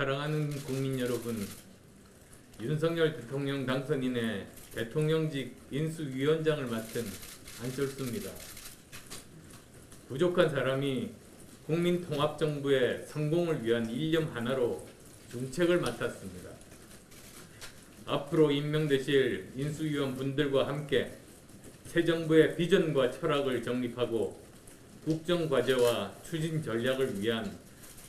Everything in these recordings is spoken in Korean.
사랑하는 국민 여러분, 윤석열 대통령 당선인의 대통령직 인수위원장을 맡은 안철수입니다. 부족한 사람이 국민통합정부의 성공을 위한 일념 하나로 중책을 맡았습니다. 앞으로 임명되실 인수위원분들과 함께 새 정부의 비전과 철학을 정립하고 국정과제와 추진 전략을 위한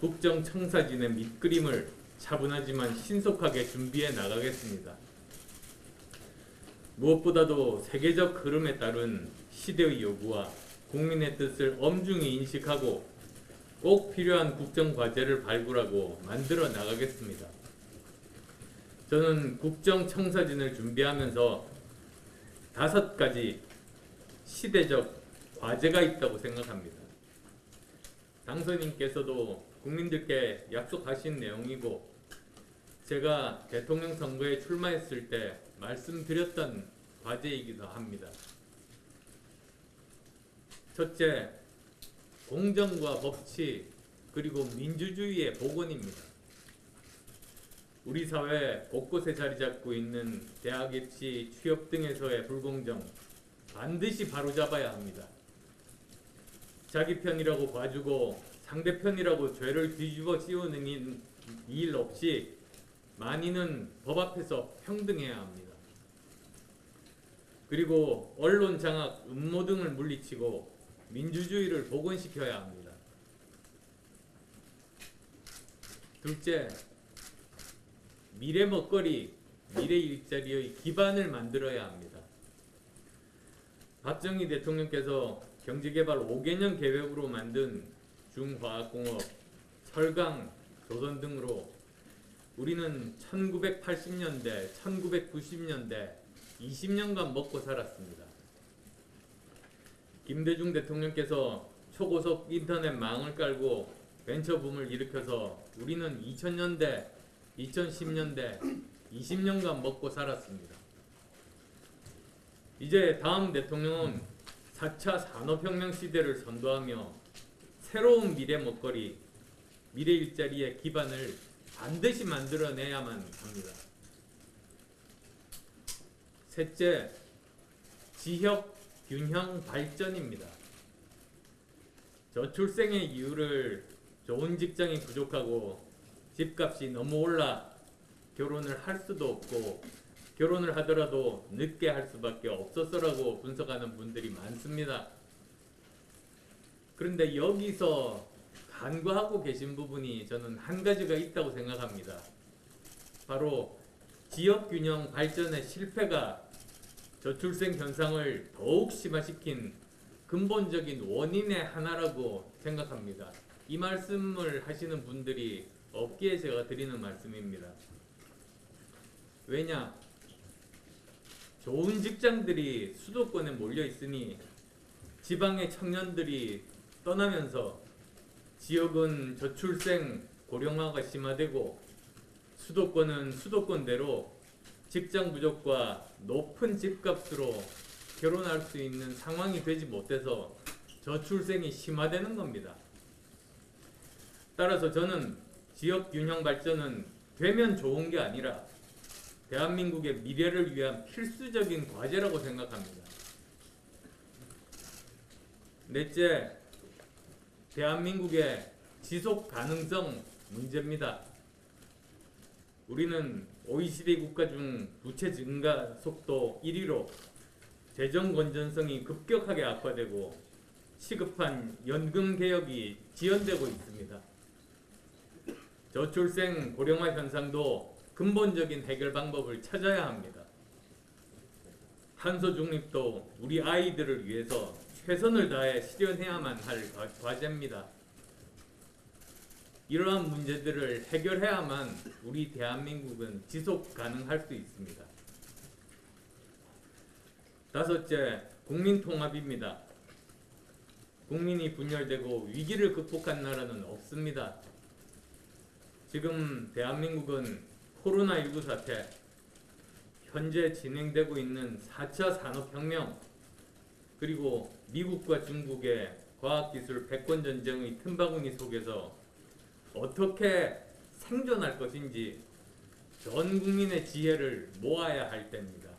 국정청사진의 밑그림을 차분하지만 신속하게 준비해 나가겠습니다. 무엇보다도 세계적 흐름에 따른 시대의 요구와 국민의 뜻을 엄중히 인식하고 꼭 필요한 국정과제를 발굴하고 만들어 나가겠습니다. 저는 국정청사진을 준비하면서 5가지 시대적 과제가 있다고 생각합니다. 당선인께서도 국민들께 약속하신 내용이고 제가 대통령 선거에 출마했을 때 말씀드렸던 과제이기도 합니다. 첫째, 공정과 법치 그리고 민주주의의 복원입니다. 우리 사회 곳곳에 자리 잡고 있는 대학 입시, 취업 등에서의 불공정 반드시 바로잡아야 합니다. 자기 편이라고 봐주고 상대편이라고 죄를 뒤집어 씌우는 일 없이 만인은 법 앞에서 평등해야 합니다. 그리고 언론 장악, 음모 등을 물리치고 민주주의를 복원시켜야 합니다. 둘째, 미래 먹거리, 미래 일자리의 기반을 만들어야 합니다. 박정희 대통령께서 경제개발 5개년 계획으로 만든 중화학공업, 철강, 조선 등으로 우리는 1980년대, 1990년대 20년간 먹고 살았습니다. 김대중 대통령께서 초고속 인터넷망을 깔고 벤처붐을 일으켜서 우리는 2000년대, 2010년대 20년간 먹고 살았습니다. 이제 다음 대통령은 4차 산업혁명 시대를 선도하며 새로운 미래 먹거리, 미래 일자리의 기반을 반드시 만들어내야만 합니다. 셋째, 지역 균형 발전입니다. 저출생의 이유를 좋은 직장이 부족하고 집값이 너무 올라 결혼을 할 수도 없고 결혼을 하더라도 늦게 할 수밖에 없어서라고 분석하는 분들이 많습니다. 그런데 여기서 간과하고 계신 부분이 저는 한 가지가 있다고 생각합니다. 바로 지역균형 발전의 실패가 저출생 현상을 더욱 심화시킨 근본적인 원인의 하나라고 생각합니다. 이 말씀을 하시는 분들이 없기에 제가 드리는 말씀입니다. 왜냐? 좋은 직장들이 수도권에 몰려 있으니 지방의 청년들이 떠나면서 지역은 저출생 고령화가 심화되고 수도권은 수도권대로 직장 부족과 높은 집값으로 결혼할 수 있는 상황이 되지 못해서 저출생이 심화되는 겁니다. 따라서 저는 지역 균형 발전은 되면 좋은 게 아니라 대한민국의 미래를 위한 필수적인 과제라고 생각합니다. 넷째, 대한민국의 지속 가능성 문제입니다. 우리는 OECD 국가 중 부채 증가 속도 1위로 재정 건전성이 급격하게 악화되고 시급한 연금 개혁이 지연되고 있습니다. 저출생 고령화 현상도 근본적인 해결 방법을 찾아야 합니다. 탄소 중립도 우리 아이들을 위해서 최선을 다해 실현해야만 할 과제입니다. 이러한 문제들을 해결해야만 우리 대한민국은 지속 가능할 수 있습니다. 다섯째, 국민통합입니다. 국민이 분열되고 위기를 극복한 나라는 없습니다. 지금 대한민국은 코로나19 사태, 현재 진행되고 있는 4차 산업혁명, 그리고 미국과 중국의 과학기술 패권전쟁의 틈바구니 속에서 어떻게 생존할 것인지 전 국민의 지혜를 모아야 할 때입니다.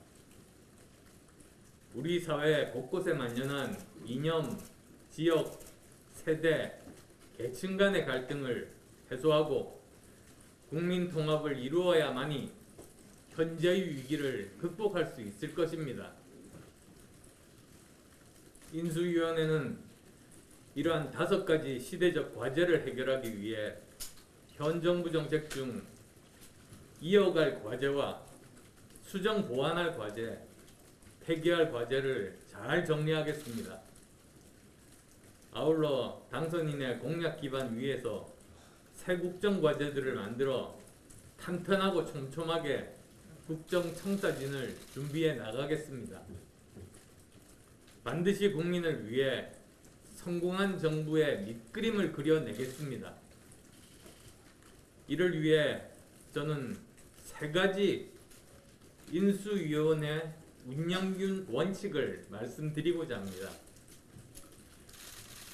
우리 사회 곳곳에 만연한 이념, 지역, 세대, 계층 간의 갈등을 해소하고 국민 통합을 이루어야만이 현재의 위기를 극복할 수 있을 것입니다. 인수위원회는 이러한 5가지 시대적 과제를 해결하기 위해 현 정부 정책 중 이어갈 과제와 수정 보완할 과제, 폐기할 과제를 잘 정리하겠습니다. 아울러 당선인의 공약 기반 위에서 새 국정 과제들을 만들어 탄탄하고 촘촘하게 국정 청사진을 준비해 나가겠습니다. 반드시 국민을 위해 성공한 정부의 밑그림을 그려내겠습니다. 이를 위해 저는 3가지 인수위원회 운영 원칙을 말씀드리고자 합니다.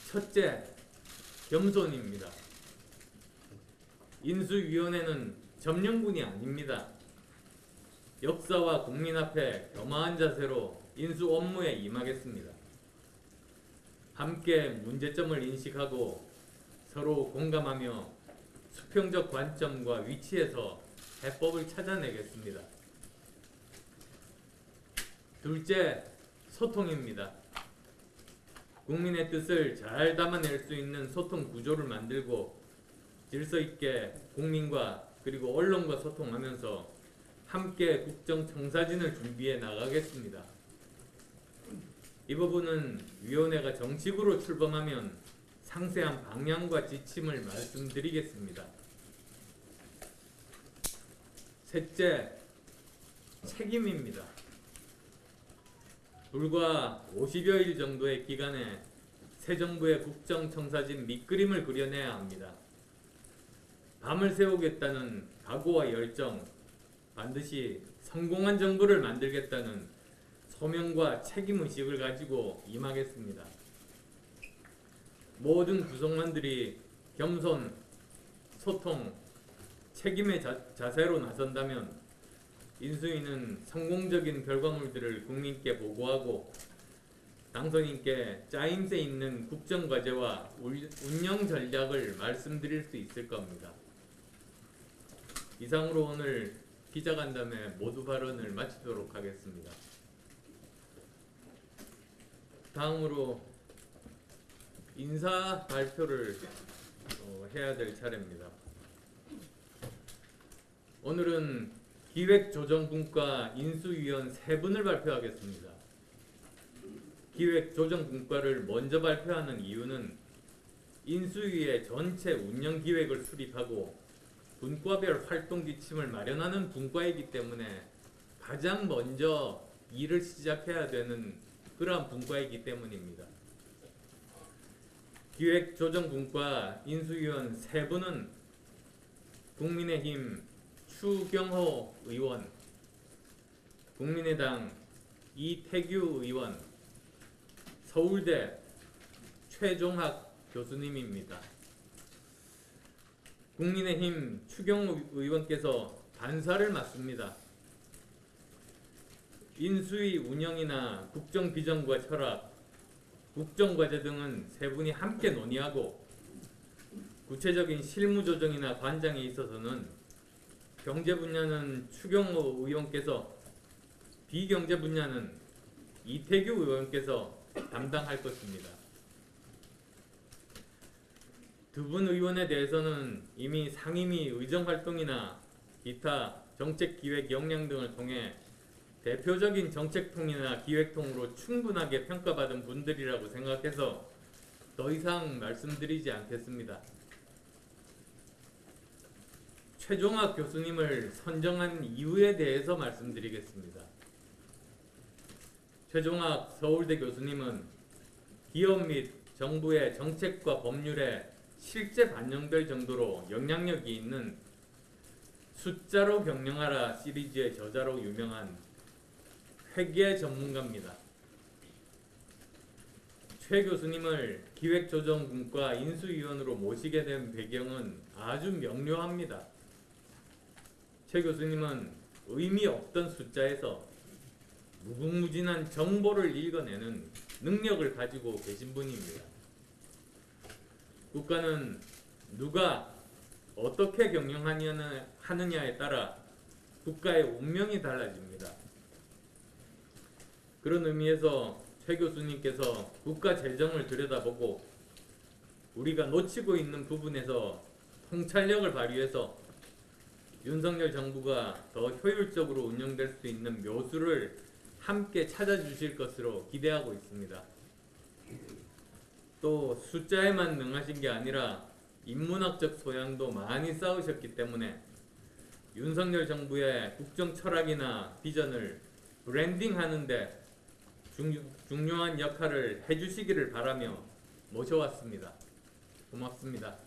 첫째, 겸손입니다. 인수위원회는 점령군이 아닙니다. 역사와 국민 앞에 겸허한 자세로 인수 업무에 임하겠습니다. 함께 문제점을 인식하고 서로 공감하며 수평적 관점과 위치에서 해법을 찾아내겠습니다. 둘째, 소통입니다. 국민의 뜻을 잘 담아낼 수 있는 소통 구조를 만들고 질서 있게 국민과 그리고 언론과 소통하면서 함께 국정 청사진을 준비해 나가겠습니다. 이 부분은 위원회가 정식으로 출범하면 상세한 방향과 지침을 말씀드리겠습니다. 셋째, 책임입니다. 불과 50여일 정도의 기간에 새 정부의 국정청사진 밑그림을 그려내야 합니다. 밤을 새우겠다는 각오와 열정, 반드시 성공한 정부를 만들겠다는 소명과 책임의식을 가지고 임하겠습니다. 모든 구성원들이 겸손, 소통, 책임의 자세로 나선다면 인수위는 성공적인 결과물들을 국민께 보고하고 당선인께 짜임새 있는 국정과제와 운영 전략을 말씀드릴 수 있을 겁니다. 이상으로 오늘 기자간담회 모두 발언을 마치도록 하겠습니다. 다음으로 인사 발표를 해야 될 차례입니다. 오늘은 기획조정분과 인수위원 3분을 발표하겠습니다. 기획조정분과를 먼저 발표하는 이유는 인수위의 전체 운영기획을 수립하고 분과별 활동 지침을 마련하는 분과이기 때문에 가장 먼저 일을 시작해야 되는 그러한 분과이기 때문입니다. 기획조정분과 인수위원 3분은 국민의힘 추경호 의원, 국민의당 이태규 의원, 서울대 최종학 교수님입니다. 국민의힘 추경호 의원께서 반사를 맡습니다. 인수위 운영이나 국정 비전과 철학, 국정과제 등은 3분이 함께 논의하고 구체적인 실무 조정이나 관장에 있어서는 경제 분야는 추경호 의원께서, 비경제 분야는 이태규 의원께서 담당할 것입니다. 두 분 의원에 대해서는 이미 상임위 의정활동이나 기타 정책기획 역량 등을 통해 대표적인 정책통이나 기획통으로 충분하게 평가받은 분들이라고 생각해서 더 이상 말씀드리지 않겠습니다. 최종학 교수님을 선정한 이유에 대해서 말씀드리겠습니다. 최종학 서울대 교수님은 기업 및 정부의 정책과 법률에 실제 반영될 정도로 영향력이 있는 숫자로 경영하라 시리즈의 저자로 유명한 회계 전문가입니다. 최 교수님을 기획조정분과 인수위원으로 모시게 된 배경은 아주 명료합니다. 최 교수님은 의미 없던 숫자에서 무궁무진한 정보를 읽어내는 능력을 가지고 계신 분입니다. 국가는 누가 어떻게 경영하느냐에 따라 국가의 운명이 달라집니다. 그런 의미에서 최 교수님께서 국가 재정을 들여다보고 우리가 놓치고 있는 부분에서 통찰력을 발휘해서 윤석열 정부가 더 효율적으로 운영될 수 있는 묘수를 함께 찾아주실 것으로 기대하고 있습니다. 또 숫자에만 능하신 게 아니라 인문학적 소양도 많이 쌓으셨기 때문에 윤석열 정부의 국정 철학이나 비전을 브랜딩하는데 중요한 역할을 해주시기를 바라며 모셔왔습니다. 고맙습니다.